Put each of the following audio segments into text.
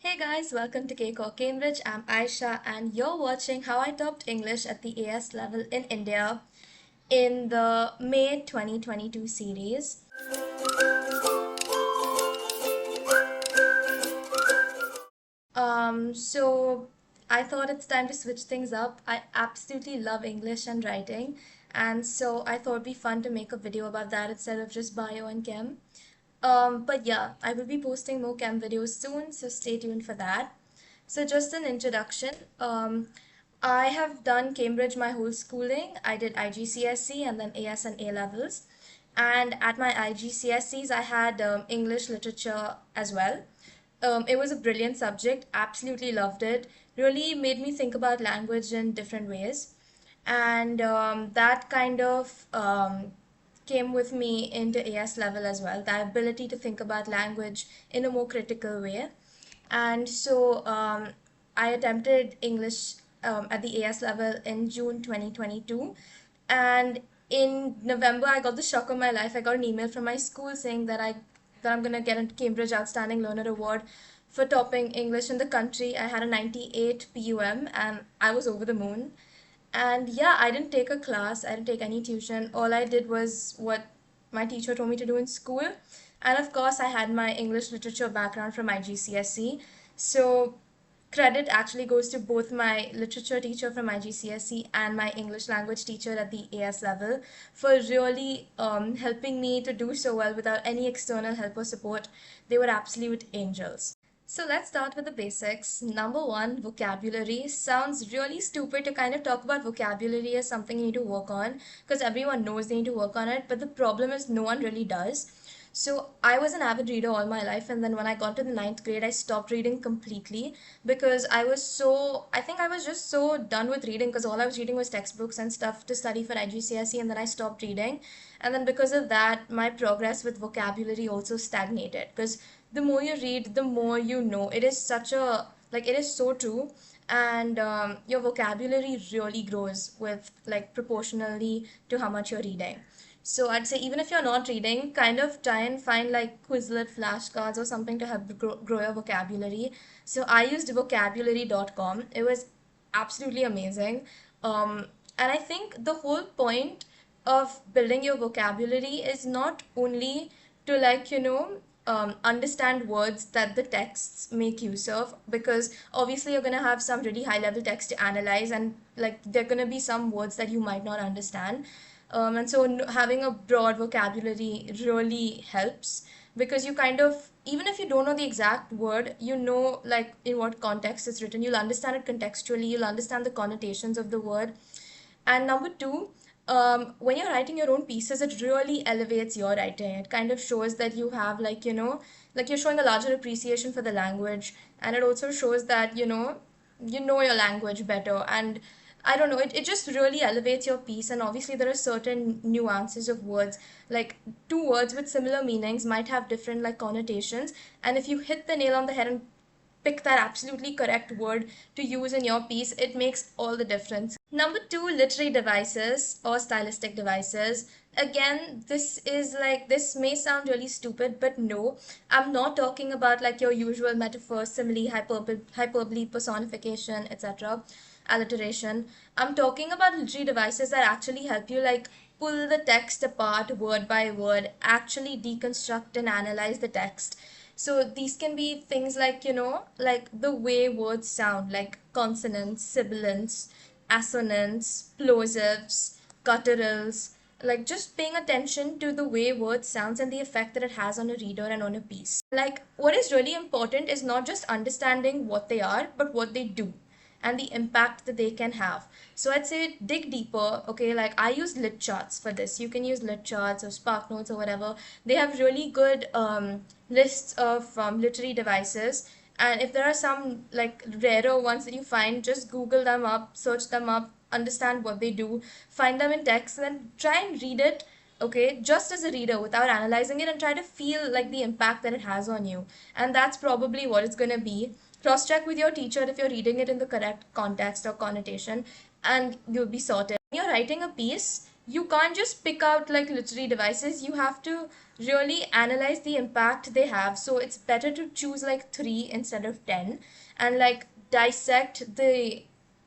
Hey guys, welcome to CakeWalk Cambridge. I'm Aisha, and you're watching how I topped English at the AS level in India in the May 2022 series. So I thought it's time to switch things up. I absolutely love English and writing, and so I thought it'd be fun to make a video about that instead of just bio and chem. But yeah, I will be posting more chem videos soon, so stay tuned for that. So just an introduction. I have done Cambridge my whole schooling. I did IGCSE and then AS and A levels. And at my IGCSEs, I had English literature as well. It was a brilliant subject, absolutely loved it. Really made me think about language in different ways. And that kind of came with me into AS level as well, the ability to think about language in a more critical way. And so I attempted English at the AS level in June 2022. And in November, I got the shock of my life. I got an email from my school saying that I'm gonna get a Cambridge Outstanding Learner Award for topping English in the country. I had a 98 PUM and I was over the moon. And yeah, I didn't take a class, I didn't take any tuition. All I did was what my teacher told me to do in school. And of course, I had my English literature background from my GCSE. So credit actually goes to both my literature teacher from my GCSE and my English language teacher at the AS level for really helping me to do so well without any external help or support. They were absolute angels. So let's start with the basics. Number one, vocabulary. Sounds really stupid to kind of talk about vocabulary as something you need to work on because everyone knows they need to work on it, but the problem is no one really does. So I was an avid reader all my life, and then when I got to the ninth grade, I stopped reading completely because I think I was just so done with reading because all I was reading was textbooks and stuff to study for IGCSE, and then I stopped reading. And then because of that, my progress with vocabulary also stagnated because the more you read, the more you know. It is it is so true. And your vocabulary really grows with like proportionally to how much you're reading. So I'd say even if you're not reading, kind of try and find like Quizlet flashcards or something to help grow your vocabulary. So I used vocabulary.com. It was absolutely amazing. And I think the whole point of building your vocabulary is not only to understand words that the texts make use of, because obviously you're going to have some really high level text to analyze, and like there are going to be some words that you might not understand. And so having a broad vocabulary really helps because you kind of, even if you don't know the exact word, you know like in what context it's written, you'll understand it contextually, you'll understand the connotations of the word. And number two, when you're writing your own pieces, it really elevates your writing. It kind of shows that you have like you're showing a larger appreciation for the language, and it also shows that you know your language better. And I don't know, it just really elevates your piece. And obviously there are certain nuances of words, like two words with similar meanings might have different like connotations, and if you hit the nail on the head and pick that absolutely correct word to use in your piece, it makes all the difference. Number two, literary devices or stylistic devices. Again, this may sound really stupid, but no, I'm not talking about like your usual metaphor, simile, hyperbole, personification, etc., alliteration. I'm talking about literary devices that actually help you like pull the text apart word by word, actually deconstruct and analyze the text. So these can be things like, like the way words sound, like consonants, sibilants, assonance, plosives, gutturals, like just paying attention to the way word sounds and the effect that it has on a reader and on a piece. Like what is really important is not just understanding what they are, but what they do and the impact that they can have. So I'd say dig deeper. Okay, like I use lit charts for this. You can use lit charts or spark notes or whatever. They have really good lists of literary devices. And if there are some like rarer ones that you find, just Google them up, search them up, understand what they do, find them in text, and then try and read it, okay, just as a reader without analyzing it, and try to feel like the impact that it has on you. And that's probably what it's going to be. Cross check with your teacher if you're reading it in the correct context or connotation, and you'll be sorted. When you're writing a piece, you can't just pick out like literary devices. You have to really analyze the impact they have. So it's better to choose like three instead of 10, and like dissect the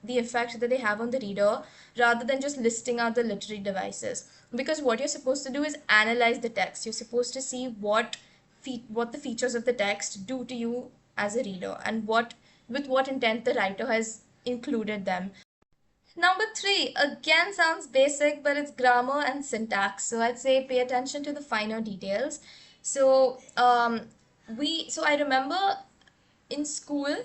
effect that they have on the reader rather than just listing out the literary devices. Because what you're supposed to do is analyze the text. You're supposed to see what the features of the text do to you as a reader, and what intent the writer has included them. Number three, again sounds basic, but it's grammar and syntax. So I'd say pay attention to the finer details. So I remember in school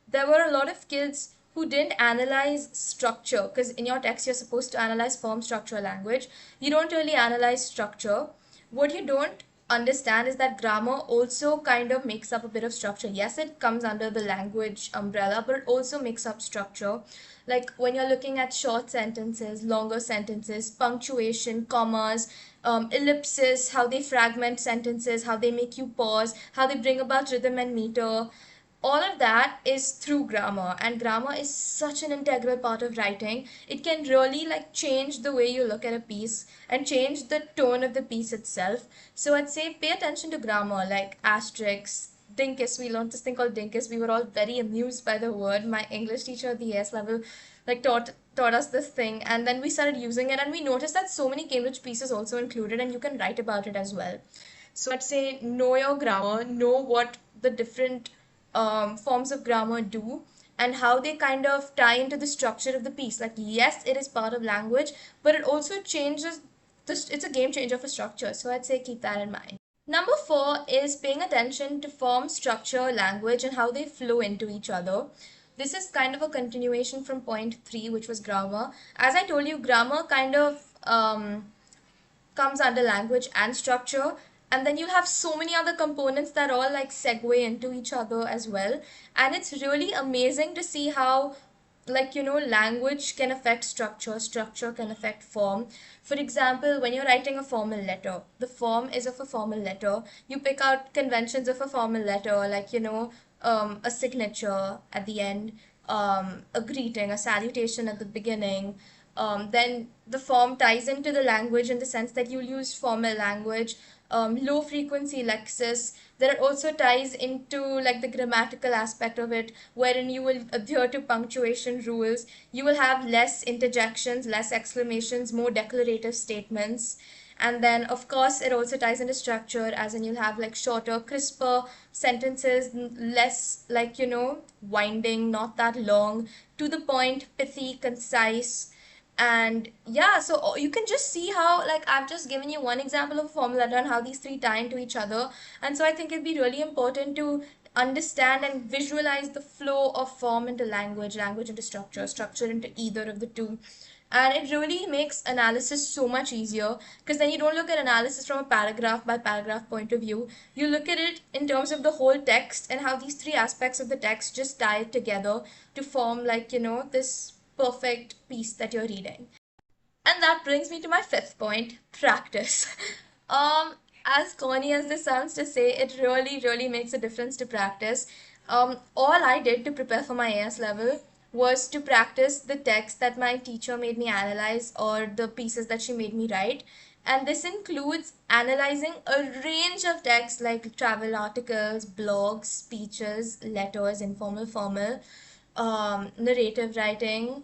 there were a lot of kids who didn't analyze structure, because in your text you're supposed to analyze form, structure, language. You don't really analyze structure. What you don't understand is that grammar also kind of makes up a bit of structure. Yes, it comes under the language umbrella, but it also makes up structure. Like when you're looking at short sentences, longer sentences, punctuation, commas, ellipses, how they fragment sentences, how they make you pause, how they bring about rhythm and meter, all of that is through grammar, and grammar is such an integral part of writing. It can really like change the way you look at a piece and change the tone of the piece itself. So I'd say pay attention to grammar, like asterisks, dinkus. We learned this thing called dinkus. We were all very amused by the word. My English teacher at the AS level like taught us this thing, and then we started using it, and we noticed that so many Cambridge pieces also included, and you can write about it as well. So I'd say know your grammar, know what the different forms of grammar do, and how they kind of tie into the structure of the piece. Like, yes, it is part of language, but it also changes this. It's a game changer for structure. So I'd say keep that in mind. Number four is paying attention to form, structure, language, and how they flow into each other. This is kind of a continuation from point three, which was grammar. As I told you, grammar kind of comes under language and structure, and then you have so many other components that all like segue into each other as well. And it's really amazing to see how, like, language can affect structure, structure can affect form. For example, when you're writing a formal letter, the form is of a formal letter. You pick out conventions of a formal letter, like, a signature at the end, a greeting, a salutation at the beginning. Then the form ties into the language in the sense that you'll use formal language. Low frequency lexis, that also ties into like the grammatical aspect of it, wherein you will adhere to punctuation rules. You will have less interjections, less exclamations, more declarative statements. And then of course it also ties into structure, as in you'll have like shorter, crisper sentences, less like, winding, not that long, to the point, pithy, concise. And yeah, so you can just see how, like, I've just given you one example of a formal letter and how these three tie into each other. And so I think it'd be really important to understand and visualize the flow of form into language, language into structure, structure into either of the two. And it really makes analysis so much easier, because then you don't look at analysis from a paragraph by paragraph point of view. You look at it in terms of the whole text and how these three aspects of the text just tie together to form, like, this perfect piece that you're reading. And that brings me to my fifth point, practice. Um, as corny as this sounds to say, it really, really makes a difference to practice. All I did to prepare for my AS level was to practice the text that my teacher made me analyze, or the pieces that she made me write. And this includes analyzing a range of texts like travel articles, blogs, speeches, letters, informal, formal, narrative writing,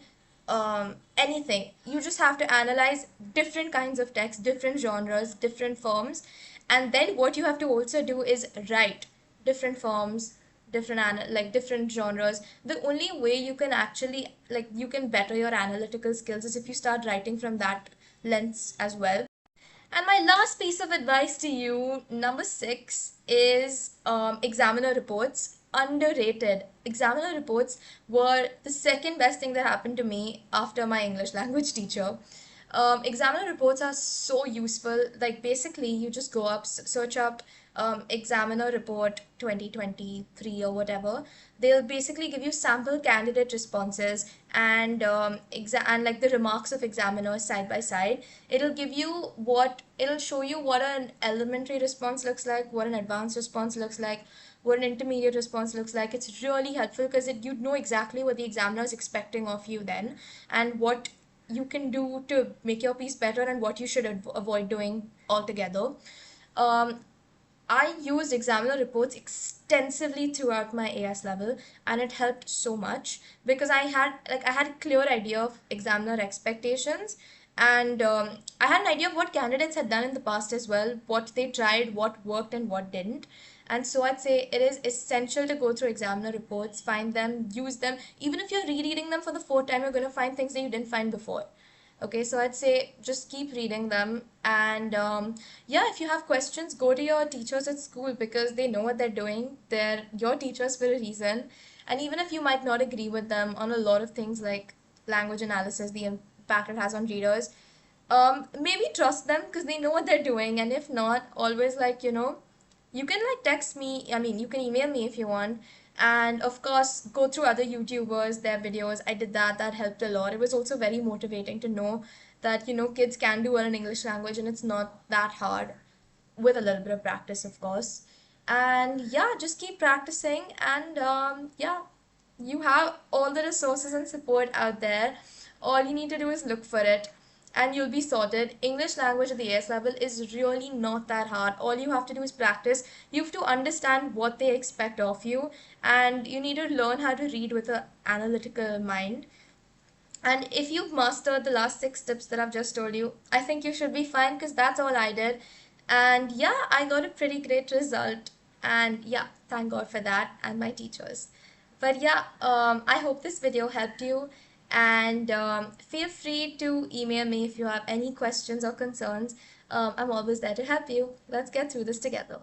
anything. You just have to analyze different kinds of text, different genres, different forms. And then what you have to also do is write different forms, different genres. The only way you can actually, like, you can better your analytical skills is if you start writing from that lens as well. And my last piece of advice to you, number six, is examiner reports. Underrated. Examiner reports were the second best thing that happened to me after my English language teacher. Examiner reports are so useful. Like, basically, you just go up, search up examiner report 2023 or whatever. They'll basically give you sample candidate responses, and and like the remarks of examiners side by side. It'll show you what an elementary response looks like, what an advanced response looks like, what an intermediate response looks like. It's really helpful because you'd know exactly what the examiner is expecting of you then, and what you can do to make your piece better and what you should avoid doing altogether. Um, I used examiner reports extensively throughout my AS level, and it helped so much because I had a clear idea of examiner expectations, and I had an idea of what candidates had done in the past as well, what they tried, what worked, and what didn't. And so I'd say it is essential to go through examiner reports, find them, use them. Even if you're rereading them for the fourth time, you're going to find things that you didn't find before. Okay, so I'd say just keep reading them. And yeah, if you have questions, go to your teachers at school because they know what they're doing. They're your teachers for a reason. And even if you might not agree with them on a lot of things like language analysis, the impact it has on readers, maybe trust them because they know what they're doing. And if not, always you can text me. I mean, you can email me if you want. And of course, go through other YouTubers, their videos. I did that. That helped a lot. It was also very motivating to know that, kids can do well in English language and it's not that hard with a little bit of practice, of course. And yeah, just keep practicing. And yeah, you have all the resources and support out there. All you need to do is look for it and you'll be sorted. English language at the AS level is really not that hard. All you have to do is practice. You have to understand what they expect of you, and you need to learn how to read with an analytical mind. And if you've mastered the last 6 tips that I've just told you, I think you should be fine because that's all I did. And yeah, I got a pretty great result. And yeah, thank God for that and my teachers. But yeah, I hope this video helped you. And feel free to email me if you have any questions or concerns. I'm always there to help you. Let's get through this together.